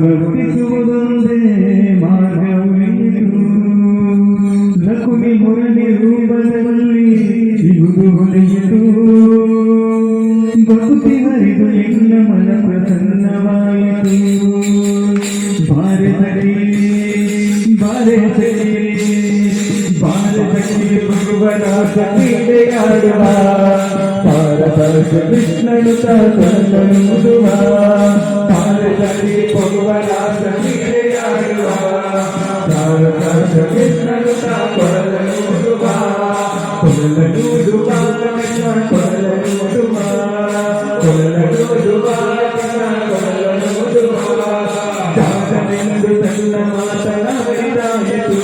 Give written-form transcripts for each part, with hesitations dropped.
ಕನವರ್ತಿಸುವುದೊಂದೇ ಮಾನವೀಯರು ಲಕುಮಿ ಮುರಳಿ ರೂಪದಲ್ಲಿ ಇರುವುದು ಹೊಳೆಯಿತು ಭಕ್ತಿ ಹರಿದು ನಿನ್ನ ಮನ ಪ್ರಸನ್ನವಾಯಿತು ಭಾರತಕ್ಕೆ ಭಗವನಾಥ ಕ್ರೀಡೆಯಾಡುವ ಭಾರತ ಕೃಷ್ಣನು ತಂದನುಡುವ ಭಾರತಕ್ಕೆ ಭಗವನಾಥ ಕ್ರೀಡೆಯಾಡುವ ಭಾರತ ಕೃಷ್ಣನು ತಂದನುಡುವ ಕೊಲ್ಲನುಡುವ ಕೊಲ್ಲನುಡುವ ಕೊಲ್ಲನುಡುವ ಜಾಗನೆಂದು ತನ್ನ ಮಾತನಾಡಿದಾಯಿತು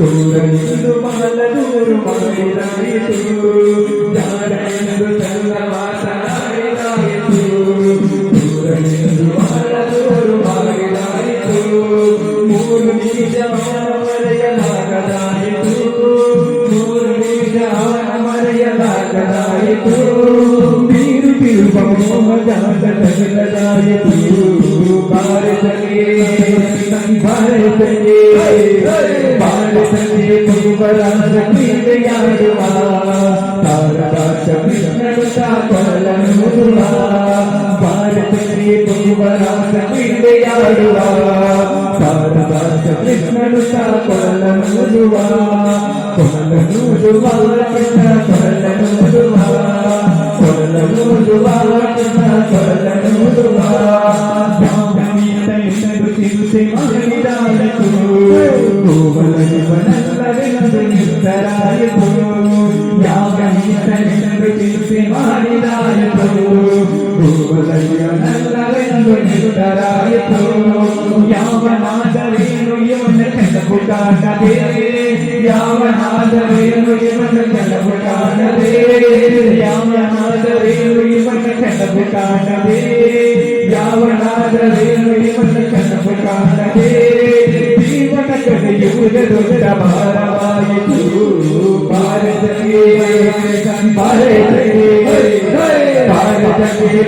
ತೋರನೆಂದು ಮಹಲದೂರು ಮಾಡಿದಾಯಿತು ಜಾಗನೆಂದು ತನ್ನ ಮಾತನಾಡಿದಾಯಿತು ತೋರನೆಂದು ಮಹಲದೂರು ಮಾಡಿದಾಯಿತು ಮೂರು ನಿಮಿಷ ಮರೆಯಲಾಗದಾಯಿತು ಮೂರು ನಿಮಿಷ ಮರೆಯಲಾಗದಾಯಿತು ಬೀರು ಬಿರುವ ಮೋಹದಾಯಿತು ಭಾರತಕ್ಕೆ ಭಗವನಾಥ ಕ್ರೀಡೆಯಾಡುವ ಭಾರತ ಕೃಷ್ಣನು ಕೊಲ್ಲನುಡುವ ಭಾರತಕ್ಕೆ ಭಗವನಾಥ ಕ್ರೀಡೆಯಾಡುವ ಭಾರತ ಕೃಷ್ಣನು ಕೊಲ್ಲನುಡುವ ಕೊಲ್ಲನುಡುವ ಕೊಲ್ಲನುಡುವ ಕೊಲ್ಲನುಡುವ ಕೊಲ್ಲನುಡುವ ಚಿಂತೆ ಮಾಡಿದಾಯಿತು ಗೋವಲನಿವನಲ್ಲವೆಂದು ನಿರ್ಧರಾಯಿತು ಯಾವ ನೀತನೆಂದು ಚಿಂತೆ ಮಾಡಿದಾಯಿತು ಗೋವಲನಿವನಲ್ಲವೆಂದು ನಿರ್ಧರಾಯಿತು ಯಾವನಾದರೇನು ಇವನ ಕೆಲವು ಕಾಣದೆ ಯಾವನಾದರೇನು ಇವನ ಕೆಲವು ಕಾಣದೆ ಯಾವನಾದರೇನು ಇವನ ಕೆಲವು ಕಾಣದೆ ಯಾವನಾದರೇನು ಇವನ ಕನಸು ಕಾಣದೆ ಜೀವನ ಕಳೆಯುವುದ ದೊಡ್ಡ ಭಾರವಾಯಿತು ಭಾರತಕ್ಕೆ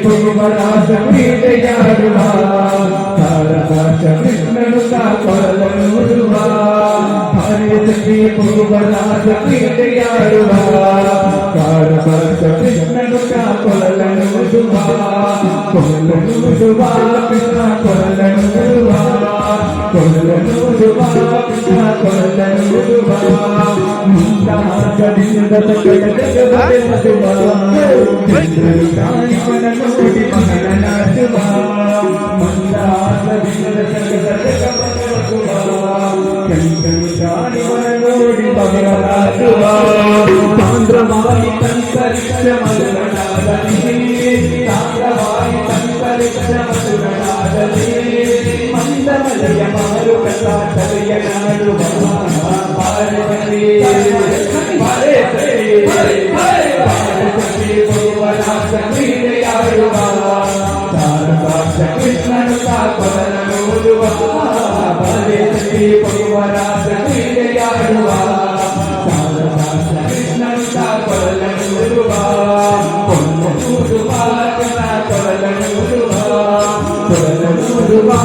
ಭಗವನಾಥ ಕ್ರೀಡೆಯಾಡುವ ಭಾರತ ಕೃಷ್ಣನು ಕೊಲ್ಲನುಡುವ ಭಾರತಕ್ಕೆ ಭಗವನಾಥ ಕ್ರೀಡೆಯಾಡುವ ಭಾರತ ಕೃಷ್ಣನು ಕೊಲ್ಲನುಡುವ కొలనుడువా కృష్ణ కొలనుడువా కొలనుడువా కృష్ణ కొలనుడువా ముందాగదింద తగదగదగదవా చంద్రుడాని మనోడి మగననాటువా ముందాగదింద తగదగదగదవా చంద్రుడాని మనోడి మగననాటువా సాంద్రమాలి సంకర్ష మగననాదని సాంద్రమాలి సంకర్ష మగననాదని మందమలయ మారు కథా చలయనాడు పార్వతి పార్వతి పార్వతి భువనాథ క్రీడయాడువా సారదాక్ష కృష్ణను కాకొలనుడువా పార్వతి భువనాథ క్రీడయాడువా సారదాక్ష కృష్ణను కాకొలనుడువా కొలనుడువా కొలనుడువా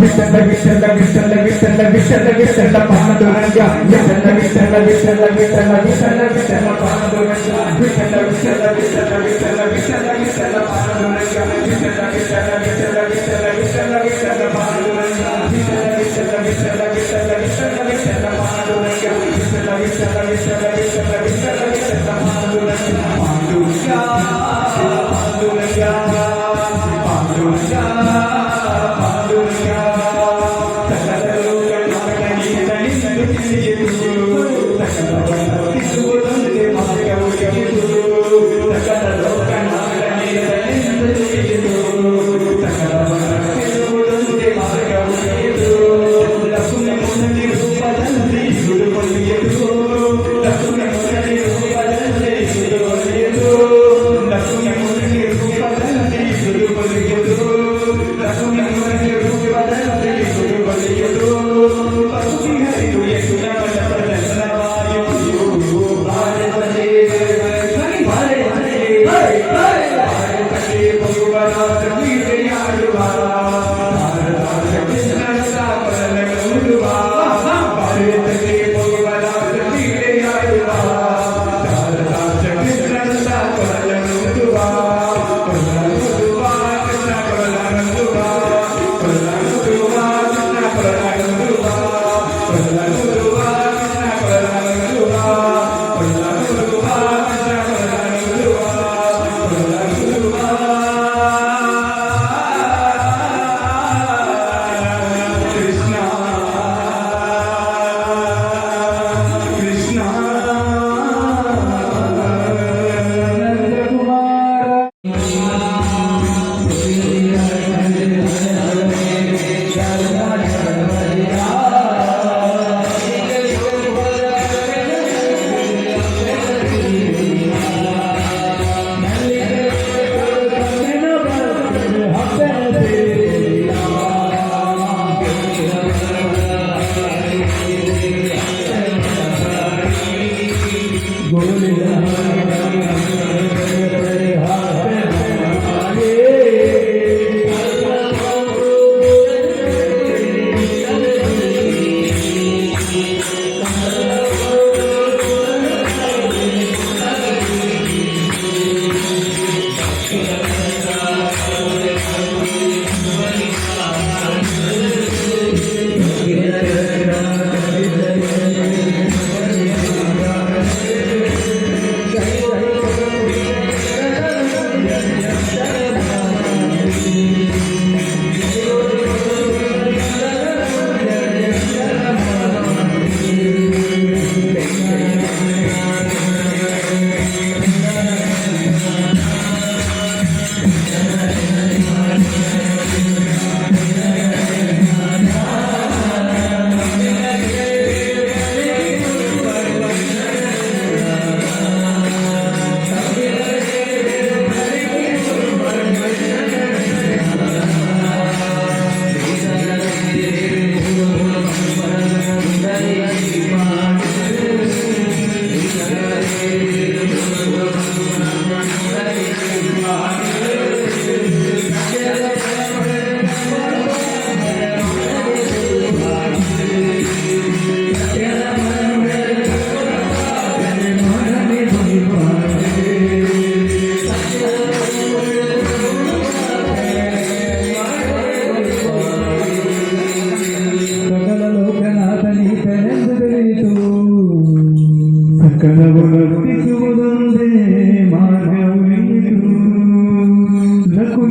విఠల విఠల విఠల విఠల విఠల విఠల పాండురంగ విఠల విఠల విఠల విఠల విఠల విఠల పాండురంగ విఠల విఠల విఠల విఠల విఠల విఠల పాండురంగ విఠల విఠల విఠల విఠల విఠల విఠల పాండురంగ విఠల విఠల విఠల విఠల విఠల విఠల పాండురంగ విఠల విఠల విఠల విఠల విఠల విఠల పాండురంగ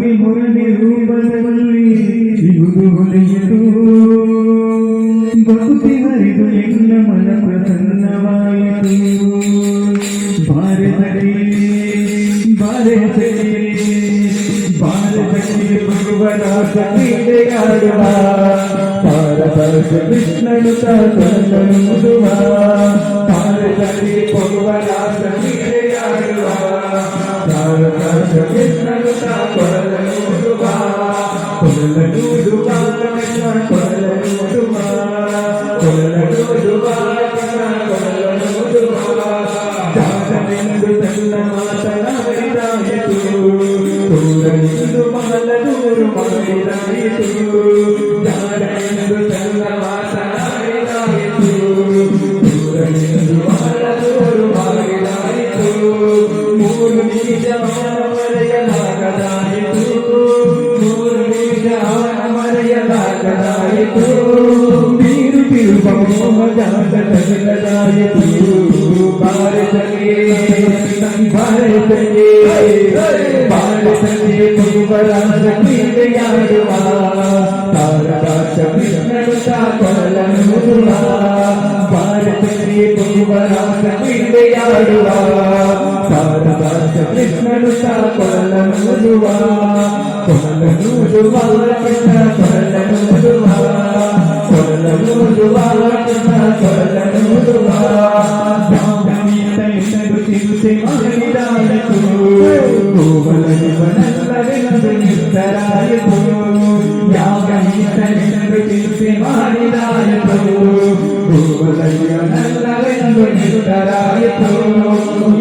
ಮುಗಿ ಮುರಳಿ ರೂಪದಲ್ಲಿ ಇರುವುದು ಹೊಳೆಯದು ಭಕ್ತಿ ಹರಿದು ಎಲ್ಲ ಮನ ಪ್ರಸನ್ನವಾಯಿತು ಭಾರತದಲ್ಲಿ ಭಗವನಾಥ ಕ್ರೀಡೆಯಾಡುವ ಭಾರತ ಕೃಷ್ಣನು ತಂದನುವ ಭಾರತದಲ್ಲಿ ಭಗವನಾಥ ಕ್ರೀಡೆಯಾಡುವ ಭಾರತ ಕೃಷ್ಣನು ತಂದನುವ ಕೊಲ್ಲನುಡುವ ಕೊಲ್ಲನುಡುವ ಕೊಲ್ಲನುಡುವ ಜಾಗವೆಂದು ತನ್ನ ಮಾತನಾಡಿದಾಯಿತು ತೋರಣಿಂದು ಮಲದೂರು ಮಾಡಿದಾಯಿತು ಜಾಗವೆಂದು ತನ್ನ ಮಾತನಾಡಿದಾಯಿತು ತೋರಣಿಂದು ಮಲದೂರು ಮಾಡಿದಾಯಿತು ಮೂರು ನಿಮಿಷ ಮರೆಯಲಾಗದಾಯಿತು ಮೂರು ನಿಮಿಷ ಮರೆಯಲಾಗದಾಯಿತು ಬೀರು ಬಿರುವ ಮೋಹಜಾತದಾಯಿತು ಭಾರತಕ್ಕೆ ಭಗವರಾಜ ಕ್ರೀಡೆಯಾಡುವ ತಾರಕಾಶ ಕೃಷ್ಣನು ಕೊಲ್ಲನುಡುವ ಭಾರತಕ್ಕೆ ಭಗವರಾಜ ಕ್ರೀಡೆಯಾಡುವ ತಾರಕಾಶ ಕೃಷ್ಣನು ಕೊಲ್ಲನುಡುವ ಕೊಲ್ಲನುಡುವ ಕೃಷ್ಣ ಕೊಲ್ಲನುಡುವ ಕೊಲ್ಲನುಡುವ ಕೃಷ್ಣ ಕೊಲ್ಲನುಡುವ ಚಿಂತೆ ಮಾಡಿದಾಯಿತು ಗೋವಲನೆಲ್ಲವೆಂದು ನಿರ್ಧರಾಯಿತು ಯಾವ ಈತನೆಂದು ಚಿಂತೆ ಮಾಡಿದಾಯಿತು ಗೋವಲನೆಲ್ಲವೆಂದು ನಿರ್ಧರಾಯಿತು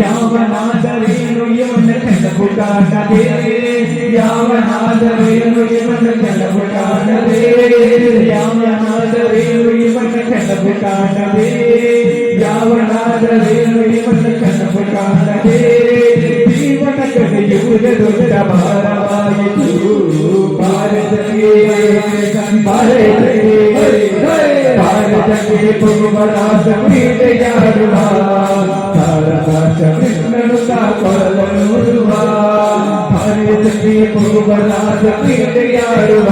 ಯಾವನಾದರೇನು ಇವನ ಕೆಲವು ಕಾಣದೆ ಯಾವನಾದರೇನು ಇವನ ಕೆಲವು ಕಾಣದೆ ಯಾವನಾದರೇನು ಇವನ ಕೆಲವು ಕಾಣದೆ ಯಾವನಾದರೇನು ಇವನ ಕನಪು ಕಾಣದೆ ಜೀವನ ಕಳೆಯುವುದು ದೊಡ್ಡ ಭಾರವಾಯಿತು ಭಾರತಕ್ಕೆ ಭಗವರಾಜ ಕ್ರೀಡೆಯಾಡುವ ತಾರಕಾಶ ಕೃಷ್ಣನು ಕೊಲ್ಲನುಡುವ ಭಾರತಕ್ಕೆ ಭಗವರಾಜ ಕ್ರೀಡೆಯಾಡುವ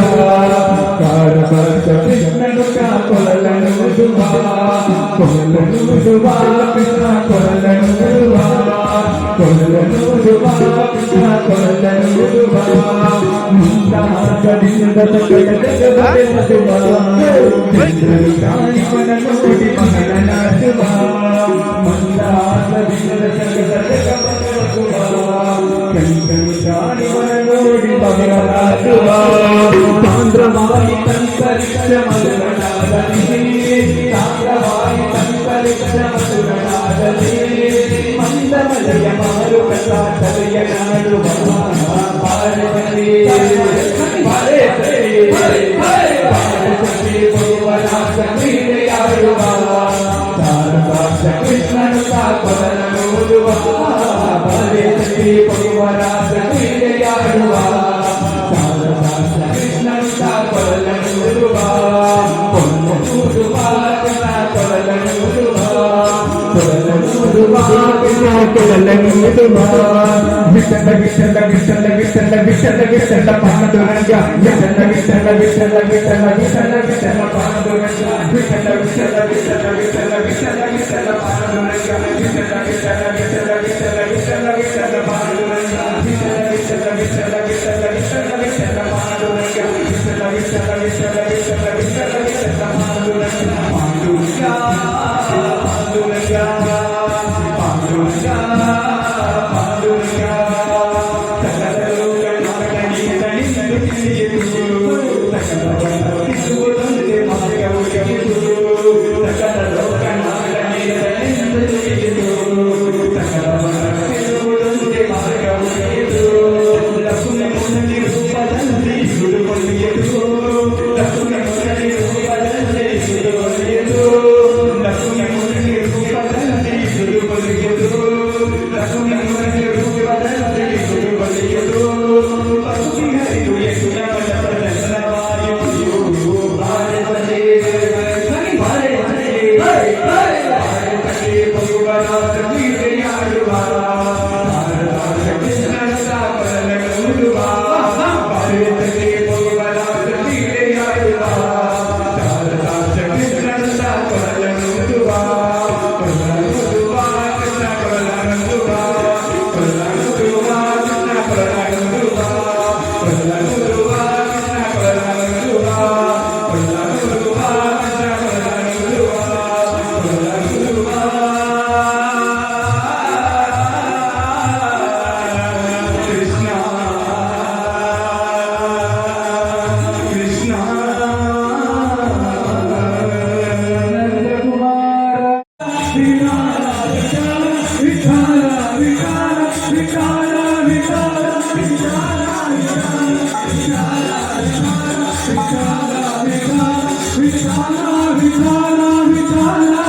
ತಾರಕಾಶ ಕೃಷ್ಣನು ಕೊಲ್ಲನುಡುವ ಕೊಲ್ಲನುಡುವ ಕೃಷ್ಣ ಕೊಲ್ಲನುಡುವ ಕೊಲ್ಲನುಡುವ ಕೃಷ್ಣ ಕೊಲ್ಲನುಡುವ ಮುಂದಾಗದಿಂದ ಜಗದೆಲ್ಲದುವ ಕಾಣಿವನ ನೋಡಿ ಮಗನಾಡುವ ಮಂದಾಗದಿಂದ ಜಗದೆಲ್ಲದುವ ಕೈಗಳು ಕಾಣಿವನ ನೋಡಿ ಮಗನಾಡುವ ಸಾಂದ್ರವಾಗಿ ಸಂಕರಿಸ ಮಗನಾಡಲಿ ಸಾಂದ್ರವಾಗಿ ಸಂಕರಿಸ ಮಗನಾಡಲಿ ಮಂದಮಲಯ ಮಾರುಕಟ ತಲೆಯ ನಾಡುವ ಭಾರತಕ್ಕೆ ಭಗವರಾಜ ಕ್ರೀಡೆಯಾಡುವ ತಾರಕಾಶ ಕೃಷ್ಣನು ಕೊಲ್ಲನುಡುವ ಭಾರತಕ್ಕೆ ಭಗವರಾಜ ಕ್ರೀಡೆಯಾಡುವ ತಾರಕಾಶ ಕೃಷ್ಣನು ಕೊಲ್ಲನುಡುವ ಕೊಲ್ಲನುಡುವ ಕೊಲ್ಲನುಡುವ ವಿಠಲ ವಿಠಲ ವಿಠಲ ವಿಠಲ ವಿಠಲ ವಿಠಲ ಪಾಂಡುರಂಗ ವಿಠಲ ವಿಠಲ ವಿಠಲ ವಿಠಲ ವಿಠಲ ವಿಠಲ ಪಾಂಡುರಂಗ ವಿಠಲ ವಿಠಲ ವಿಠಲ ವಿಠಲ ವಿಠಲ ವಿಠಲ ಪಾಂಡುರಂಗ ವಿಠಲ ವಿಠಲ ವಿಠಲ ವಿಠಲ ವಿಠಲ ವಿಠಲ ಪಾಂಡುರಂಗ ವಿಠಲ ವಿಠಲ ವಿಠಲ ವಿಠಲ ವಿಠಲ ವಿಠಲ ಪಾಂಡುರಂಗ ವಿಠಲ ವಿಠಲ ವಿಠಲ ವಿಠಲ ವಿಠಲ ವಿಠಲ ಪಾಂಡುರಂಗ ಪಾಂಡುರಂಗ ಪಾಂಡುರಂಗ विठाला विठाला विठाला विठाला